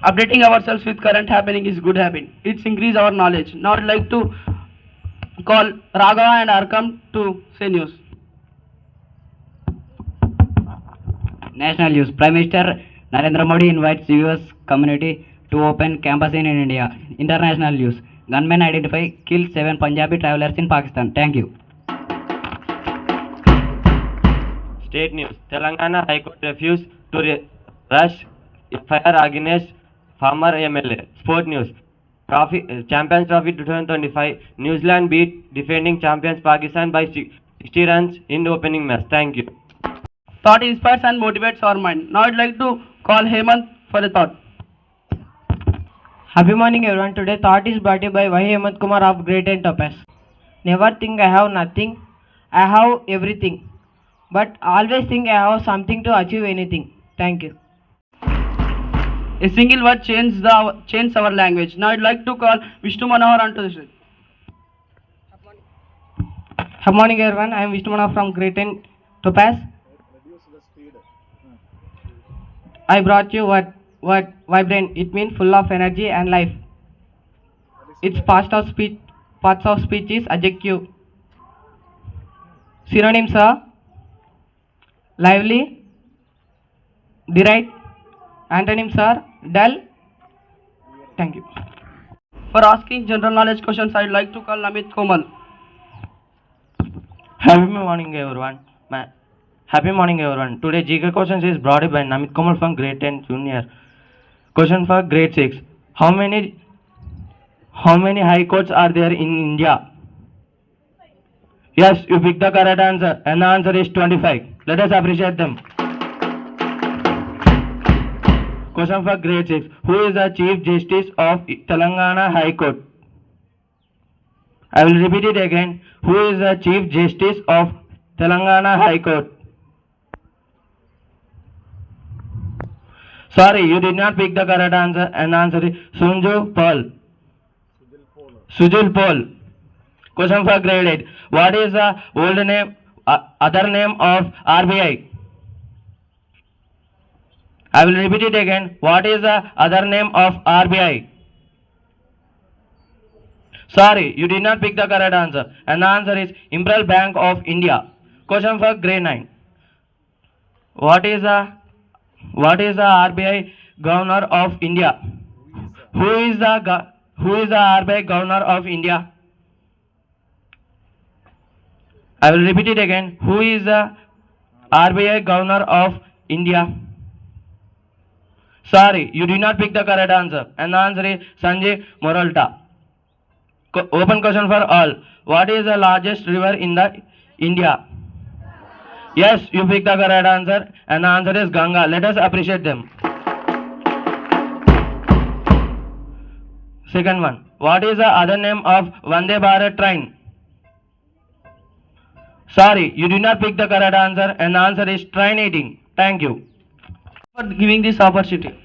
Updating ourselves with current happening is good habit. It's increase our knowledge. Now I'd like to call Raghava and Arkam to say news. National news. Prime Minister Narendra Modi invites US community to open campus in India. International news. Gunmen identify kill 7 Punjabi travelers in Pakistan. Thank you. State news. Telangana High Court refused to rush FIR against former MLA. Sport news. Champions Trophy 2025. New Zealand beat defending champions Pakistan by 60 runs in the opening match. Thank you. Thought inspires and motivates our mind. Now I'd like to call Hemant for a thought. Happy morning everyone. Today thought is brought to you by Vahi Hemant Kumar of Great and Topaz. Never think I have nothing. I have everything. But always think I have something to achieve anything. Thank you. A single word changes our language. Now I'd like to call Vishnu Manohar onto the stage. Happy morning everyone. I am Vishnu Manohar from Great and Topaz. I brought you what vibrant. It means full of energy and life. Its parts of speech is adjective. Synonyms are lively, delight. Antonyms are dull. Thank you. For asking general knowledge questions, I'd like to call Namit Komal. Happy morning everyone. Happy morning everyone. Today GK questions is brought by Namit Komal from grade 10 junior. Question for grade 6. How many high courts are there in India? Yes, you picked the correct answer and the answer is 25. Let us appreciate them. Question for grade 6. Who is the Chief Justice of Telangana High Court? I will repeat it again. Who is the Chief Justice of Telangana High Court? Sorry, you did not pick the correct answer and the answer is Sujil Paul. Question for grade 8. What is the other name of RBI? I will repeat it again. What is the other name of RBI? Sorry, you did not pick the correct answer and the answer is Imperial Bank of India. Question for grade 9. What is the RBI Governor of India? Who is the RBI Governor of India? I will repeat it again. Who is the RBI Governor of India? Sorry, you did not pick the correct answer and the answer is Sanjay Moralta. Open question for all. What is the largest river in India? Yes, you picked the correct answer and the answer is Ganga. Let us appreciate them. Second one. What is the other name of Vande Bharat train? Sorry, you did not pick the correct answer and the answer is train eating. Thank you For giving this opportunity.